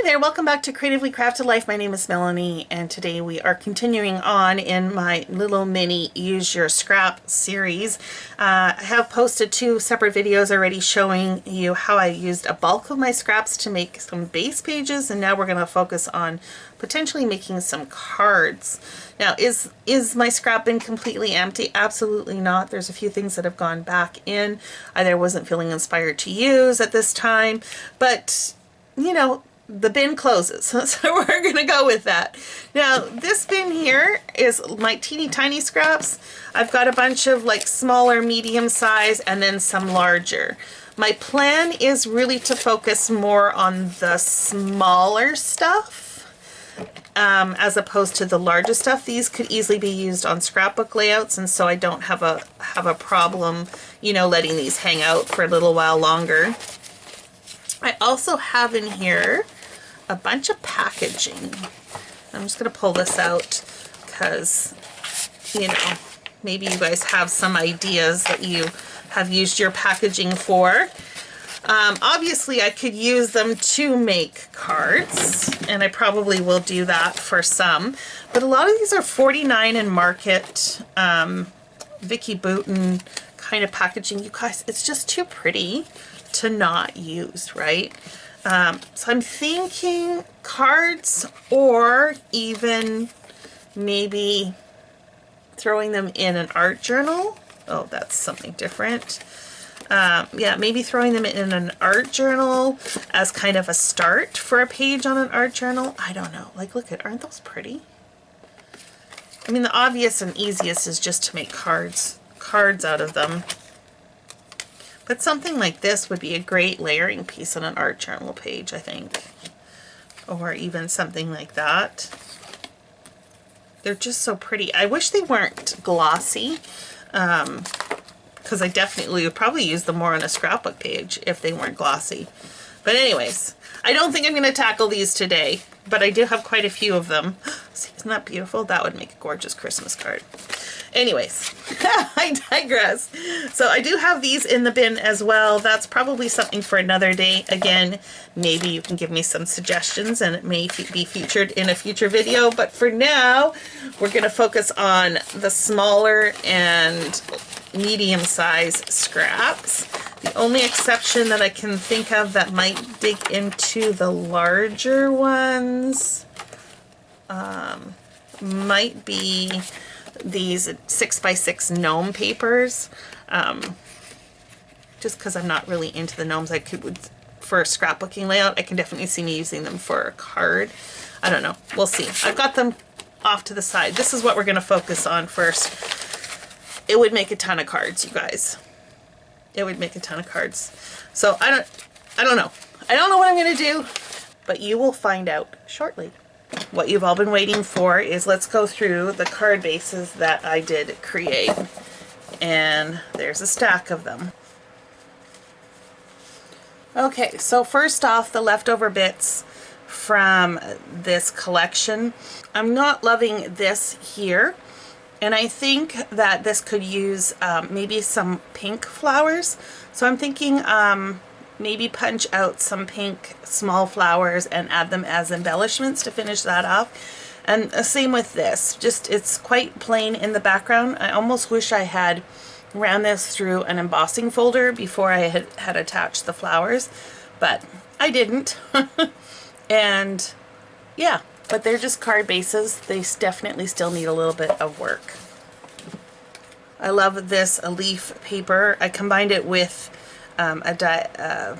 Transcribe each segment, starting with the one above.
Hi there, welcome back to Creatively Crafted Life. My name is Melanie and today we are continuing on in my little mini Use Your Scrap series. I have posted 2 separate videos already showing you how I used a bulk of my scraps to make some base pages, and now we're going to focus on potentially making some cards. Now, is my scrap bin completely empty? Absolutely not. There's a few things that have gone back in. I either wasn't feeling inspired to use at this time, but you know, the bin closes, so we're gonna go with that. Now, this bin here is my teeny tiny scraps. I've got a bunch of like smaller, medium size, and then some larger. My plan is really to focus more on the smaller stuff as opposed to the larger stuff. These could easily be used on scrapbook layouts, and so I don't have a problem, you know, letting these hang out for a little while longer. I also have in here a bunch of packaging. I'm just going to pull this out because, you know, maybe you guys have some ideas that you have used your packaging for. Obviously, I could use them to make cards, and I probably will do that for some. But a lot of these are 49 in Market, Vicky Bouton kind of packaging. You guys, it's just too pretty to not use, right? So I'm thinking cards, or even maybe throwing them in an art journal. Oh, that's something different. Yeah, maybe throwing them in an art journal as kind of a start for a page on an art journal. I don't know. Like, look at, aren't those pretty? I mean, the obvious and easiest is just to make cards out of them. But something like this would be a great layering piece on an art journal page, I think. Or even something like that. They're just so pretty. I wish they weren't glossy, because I definitely would probably use them more on a scrapbook page if they weren't glossy. But anyways, I don't think I'm going to tackle these today, but I do have quite a few of them. See, isn't that beautiful? That would make a gorgeous Christmas card. Anyways, I digress. So I do have these in the bin as well. That's probably something for another day. Again, maybe you can give me some suggestions and it may be featured in a future video. But for now, we're going to focus on the smaller and medium-sized scraps. The only exception that I can think of that might dig into the larger ones might be these 6x6 gnome papers. Just because I'm not really into the gnomes, I could, for a scrapbooking layout, I can definitely see me using them for a card. I don't know. We'll see. I've got them off to the side. This is what we're going to focus on first. It would make a ton of cards, you guys. It would make a ton of cards. So I don't know. I don't know what I'm going to do, but you will find out shortly. What you've all been waiting for is, let's go through the card bases that I did create. And there's a stack of them. Okay, so first off, the leftover bits from this collection. I'm not loving this here. And I think that this could use maybe some pink flowers. So I'm thinking maybe punch out some pink small flowers and add them as embellishments to finish that off. And same with this. Just, it's quite plain in the background. I almost wish I had ran this through an embossing folder before I had attached the flowers, but I didn't. And yeah. But they're just card bases. They definitely still need a little bit of work. I love this leaf paper. I combined it with a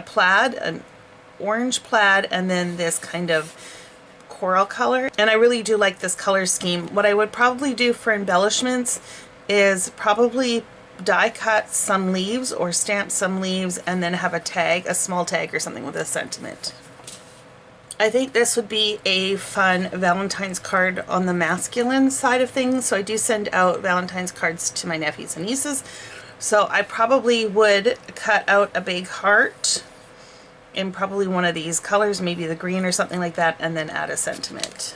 plaid, an orange plaid, and then this kind of coral color. And I really do like this color scheme. What I would probably do for embellishments is probably die cut some leaves or stamp some leaves and then have a tag, a small tag or something with a sentiment. I think this would be a fun Valentine's card on the masculine side of things. So I do send out Valentine's cards to my nephews and nieces. So I probably would cut out a big heart in probably one of these colors, maybe the green or something like that, and then add a sentiment.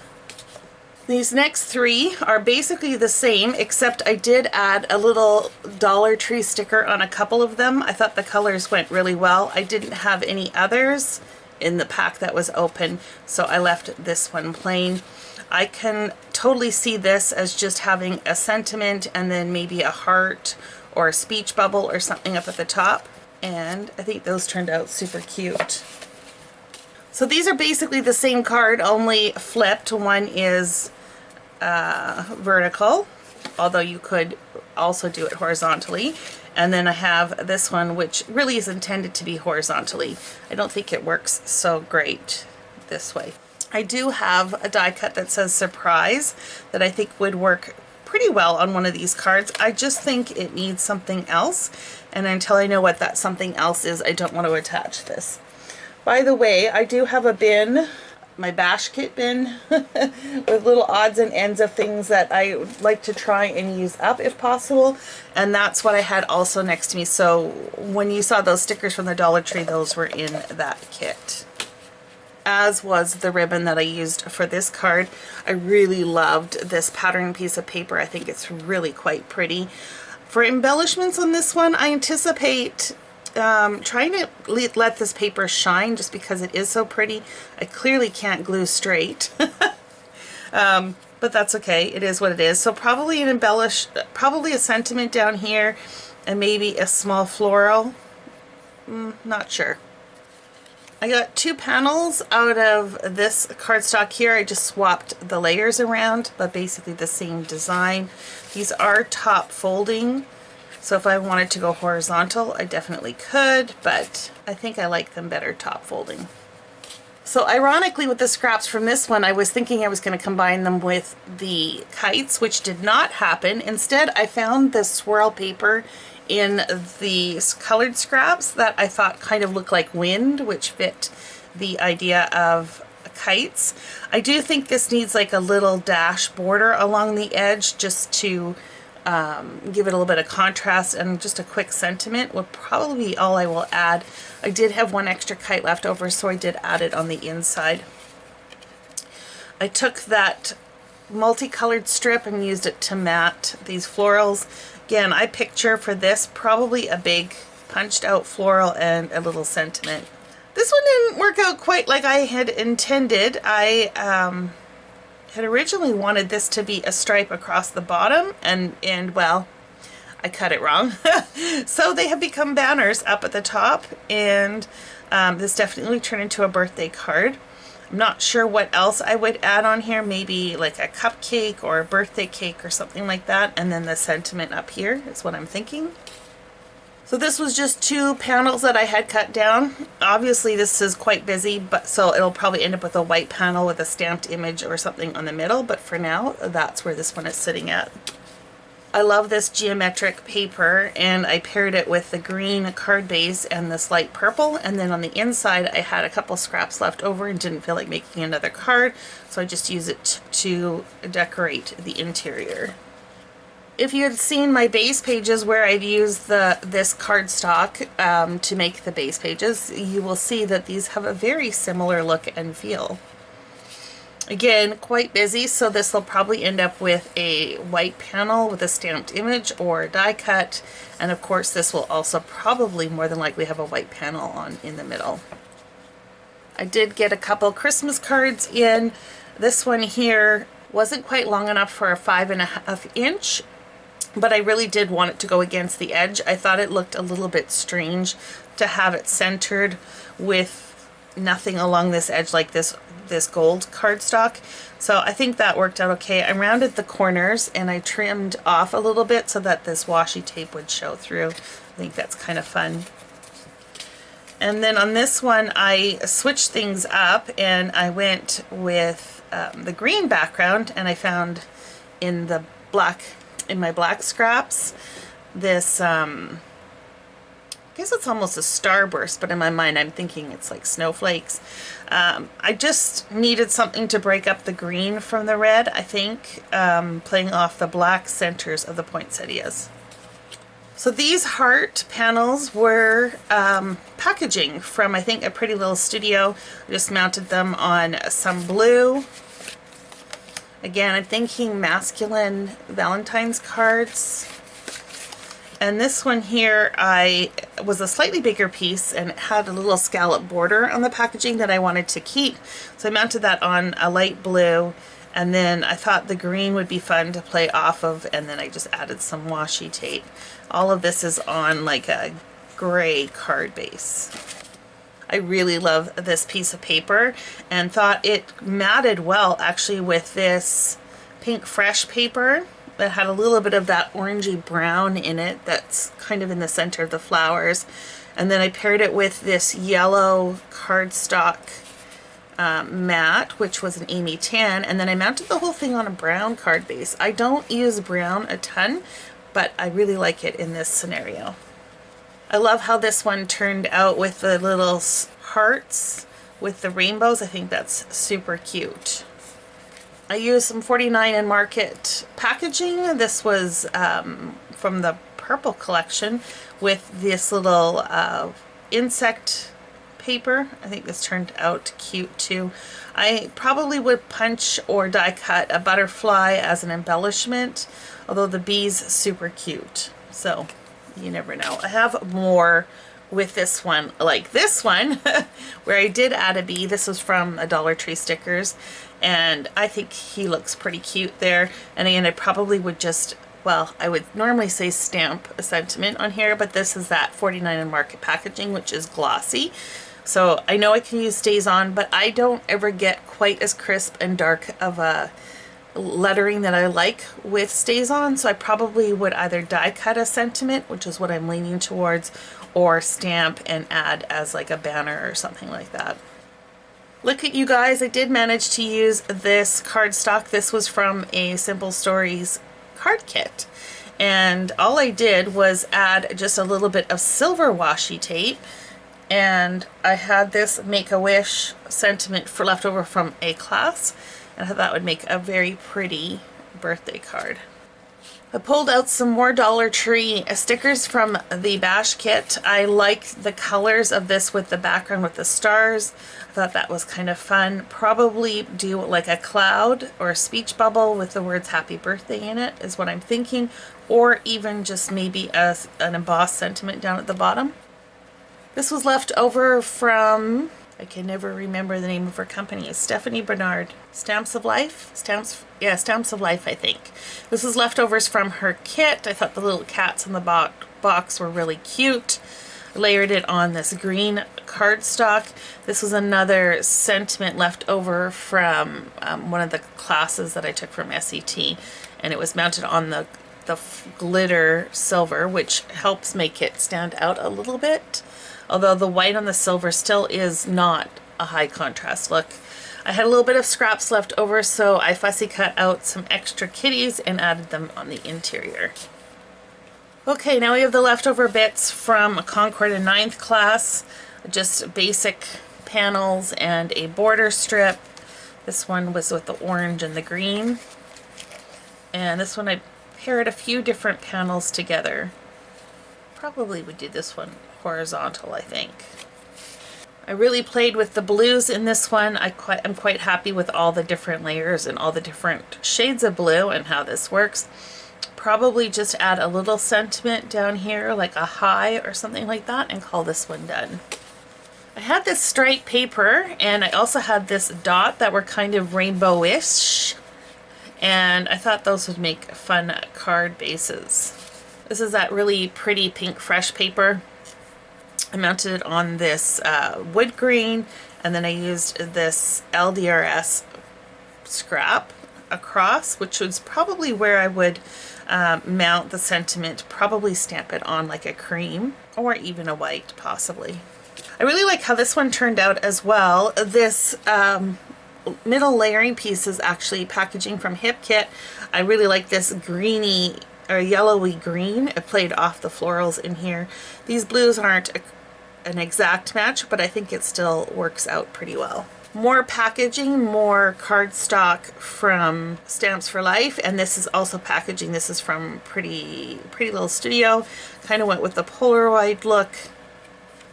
These next 3 are basically the same, except I did add a little Dollar Tree sticker on a couple of them. I thought the colors went really well. I didn't have any others in the pack that was open, so I left this one plain. I can totally see this as just having a sentiment and then maybe a heart or a speech bubble or something up at the top. And I think those turned out super cute. So these are basically the same card, only flipped. One is vertical, although you could also do it horizontally. And then I have this one, which really is intended to be horizontally. I don't think it works so great this way. I do have a die cut that says surprise that I think would work pretty well on one of these cards. I just think it needs something else, and until I know what that something else is, I don't want to attach this. By the way, I do have a bin, my bash kit bin, with little odds and ends of things that I would like to try and use up if possible, and that's what I had also next to me. So when you saw those stickers from the Dollar Tree, those were in that kit. As was the ribbon that I used for this card. I really loved this pattern piece of paper. I think it's really quite pretty. For embellishments on this one, I anticipate trying to let this paper shine just because it is so pretty. I clearly can't glue straight. But that's okay. It is what it is. So probably probably a sentiment down here and maybe a small floral. Not sure. I got 2 panels out of this cardstock here. I just swapped the layers around, but basically the same design. These are top folding, so if I wanted to go horizontal, I definitely could, but I think I like them better top folding. So ironically, with the scraps from this one, I was thinking I was going to combine them with the kites, which did not happen. Instead, I found this swirl paper in the colored scraps that I thought kind of looked like wind, which fit the idea of kites. I do think this needs like a little dash border along the edge just to give it a little bit of contrast, and just a quick sentiment would probably be all I will add. I did have one extra kite left over, so I did add it on the inside. I took that multicolored strip and used it to mat these florals. Again, I picture for this probably a big punched out floral and a little sentiment. This one didn't work out quite like I had intended. I had originally wanted this to be a stripe across the bottom, and well, I cut it wrong. So they have become banners up at the top, and this definitely turned into a birthday card. I'm not sure what else I would add on here, maybe like a cupcake or a birthday cake or something like that, and then the sentiment up here is what I'm thinking. So this was just 2 panels that I had cut down. Obviously this is quite busy, but so it'll probably end up with a white panel with a stamped image or something on the middle, but for now that's where this one is sitting at. I love this geometric paper, and I paired it with the green card base and this light purple, and then on the inside I had a couple scraps left over and didn't feel like making another card, so I just use it to decorate the interior. If you had seen my base pages where I've used this cardstock to make the base pages, you will see that these have a very similar look and feel. Again, quite busy, so this will probably end up with a white panel with a stamped image or a die cut, and of course this will also probably more than likely have a white panel on in the middle. I did get a couple Christmas cards in. This one here wasn't quite long enough for a 5.5 inch, but I really did want it to go against the edge. I thought it looked a little bit strange to have it centered with nothing along this edge like this gold cardstock. So I think that worked out okay. I rounded the corners and I trimmed off a little bit so that this washi tape would show through. I think that's kind of fun. And then on this one I switched things up and I went with the green background, and I found in my black scraps this I guess it's almost a starburst, but in my mind I'm thinking it's like snowflakes. I just needed something to break up the green from the red, I think, playing off the black centers of the poinsettias. So these heart panels were packaging from, I think, a Pretty Little Studio. I just mounted them on some blue. Again, I'm thinking masculine Valentine's cards. And this one here I was a slightly bigger piece and it had a little scallop border on the packaging that I wanted to keep. So I mounted that on a light blue, and then I thought the green would be fun to play off of, and then I just added some washi tape. All of this is on like a gray card base. I really love this piece of paper and thought it matted well actually with this pink fresh paper that had a little bit of that orangey brown in it that's kind of in the center of the flowers. And then I paired it with this yellow cardstock matte, which was an Amy tan, and then I mounted the whole thing on a brown card base. I don't use brown a ton, but I really like it in this scenario. I love how this one turned out with the little hearts with the rainbows. I think that's super cute. I used some 49 and Market packaging. This was from the purple collection with this little insect paper. I think this turned out cute too. I probably would punch or die cut a butterfly as an embellishment, although the bee's super cute, so you never know. I have more with this one, like this one where I did add a bee. This was from a Dollar Tree Stickers, and I think he looks pretty cute there. And again, I probably would just, well, I would normally say stamp a sentiment on here, but this is that 49 and Market packaging, which is glossy. So I know I can use Stays On, but I don't ever get quite as crisp and dark of a lettering that I like with Stays On. So I probably would either die cut a sentiment, which is what I'm leaning towards, or stamp and add as like a banner or something like that. Look at you guys, I did manage to use this cardstock. This was from a Simple Stories card kit. And all I did was add just a little bit of silver washi tape, and I had this Make-A-Wish sentiment for leftover from a class, and I thought that would make a very pretty birthday card. I pulled out some more Dollar Tree stickers from the Bash kit. I like the colors of this with the background with the stars. I thought that was kind of fun. Probably do like a cloud or a speech bubble with the words happy birthday in it is what I'm thinking, or even just maybe an embossed sentiment down at the bottom. This was left over from, I can never remember the name of her company. It's Stephanie Bernard. Stamps of Life? Yeah, Stamps of Life, I think. This is leftovers from her kit. I thought the little cats in the box were really cute. I layered it on this green cardstock. This was another sentiment left over from one of the classes that I took from SET, and it was mounted on the glitter silver, which helps make it stand out a little bit. Although the white on the silver still is not a high contrast look. I had a little bit of scraps left over, so I fussy cut out some extra kitties and added them on the interior. Okay, now we have the leftover bits from a Concord and 9th class. Just basic panels and a border strip. This one was with the orange and the green. And this one I paired a few different panels together. Probably would do this one horizontal, I think. I really played with the blues in this one. I'm quite happy with all the different layers and all the different shades of blue and how this works. Probably just add a little sentiment down here, like a high or something like that, and call this one done. I had this striped paper, and I also had this dot that were kind of rainbow-ish, and I thought those would make fun card bases. This is that really pretty pink fresh paper. I mounted it on this wood green, and then I used this LDRS scrap across, which was probably where I would mount the sentiment, probably stamp it on like a cream or even a white possibly. I really like how this one turned out as well. This middle layering piece is actually packaging from Hip Kit. I really like this greeny or yellowy green. It played off the florals in here. These blues aren't an exact match, but I think it still works out pretty well. More packaging, more cardstock from Stamps for Life, and this is also packaging. This is from Pretty Little Studio. Kind of went with the Polaroid look.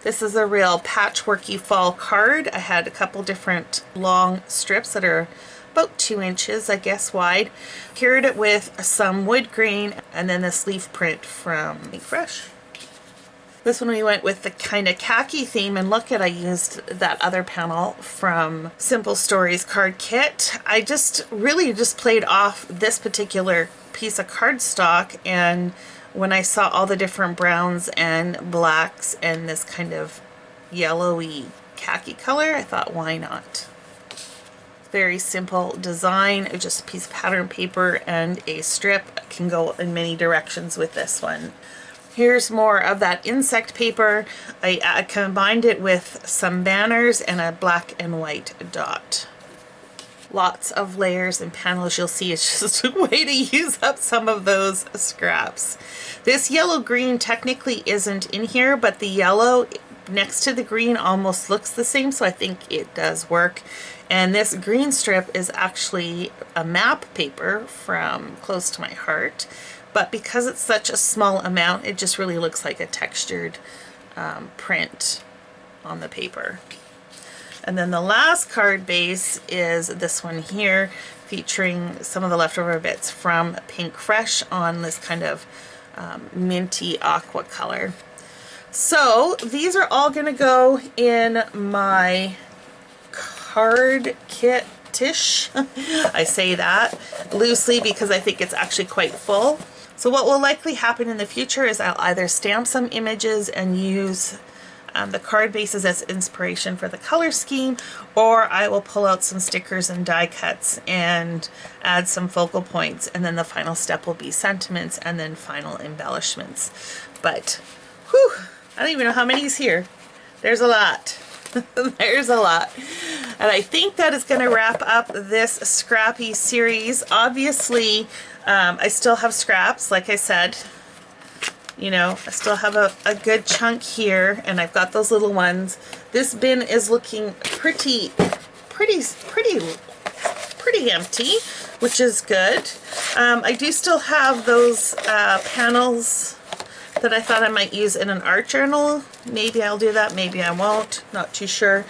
This is a real patchworky fall card. I had a couple different long strips that are about 2 inches, I guess, wide. Cured it with some wood grain and then this leaf print from Make Fresh. This one we went with the kind of khaki theme, and look at, I used that other panel from Simple Stories card kit. I just really just played off this particular piece of cardstock, and when I saw all the different browns and blacks and this kind of yellowy khaki color, I thought, why not? Very simple design, just a piece of pattern paper and a strip. Can go in many directions with this one. Here's more of that insect paper. I combined it with some banners and a black and white dot. Lots of layers and panels. You'll see it's just a way to use up some of those scraps. This yellow green technically isn't in here, but the yellow next to the green almost looks the same, so I think it does work. And this green strip is actually a map paper from Close to My Heart, but because it's such a small amount, it just really looks like a textured print on the paper. And then the last card base is this one here, featuring some of the leftover bits from Pink Fresh on this kind of minty aqua color. So these are all going to go in my card kit-ish. I say that loosely because I think it's actually quite full. So what will likely happen in the future is I'll either stamp some images and use the card bases as inspiration for the color scheme, or I will pull out some stickers and die cuts and add some focal points, and then the final step will be sentiments and then final embellishments. But whew, I don't even know how many is here. There's a lot. There's a lot. And I think that is going to wrap up this scrappy series. Obviously, I still have scraps, like I said. You know, I still have a good chunk here, and I've got those little ones. This bin is looking pretty empty, which is good. I do still have those panels that I thought I might use in an art journal. Maybe I'll do that, maybe I won't, not too sure.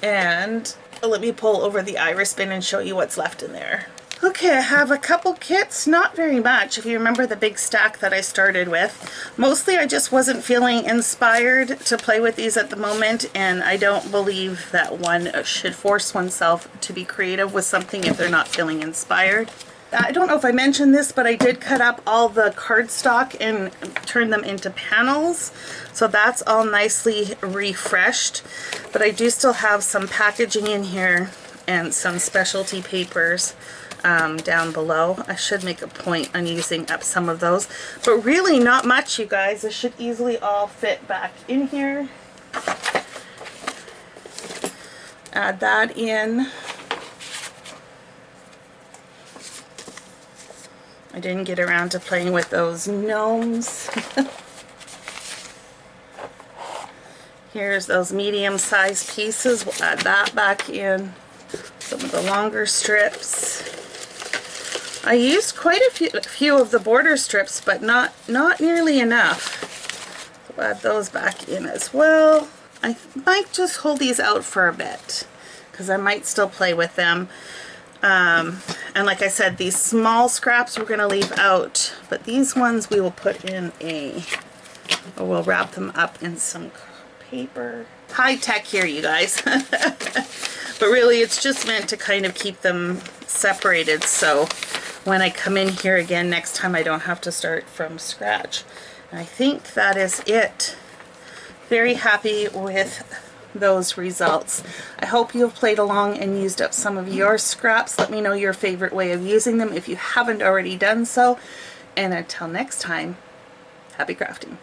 And let me pull over the iris bin and show you what's left in there. Okay, I have a couple kits, not very much, if you remember the big stack that I started with. Mostly I just wasn't feeling inspired to play with these at the moment, and I don't believe that one should force oneself to be creative with something if they're not feeling inspired. I don't know if I mentioned this, but I did cut up all the cardstock and turn them into panels. So that's all nicely refreshed. But I do still have some packaging in here and some specialty papers down below. I should make a point on using up some of those. But really not much, you guys. This should easily all fit back in here. Add that in. I didn't get around to playing with those gnomes. Here's those medium-sized pieces. We'll add that back in. Some of the longer strips. I used quite a few of the border strips, but not nearly enough. So we'll add those back in as well. I might just hold these out for a bit because I might still play with them. And like I said, these small scraps we're going to leave out, but these ones we will put in or we'll wrap them up in some paper. High tech here, you guys. But really it's just meant to kind of keep them separated, so when I come in here again next time I don't have to start from scratch. And I think that is it. Very happy with those results. I hope you have played along and used up some of your scraps. Let me know your favorite way of using them if you haven't already done so. And until next time, happy crafting.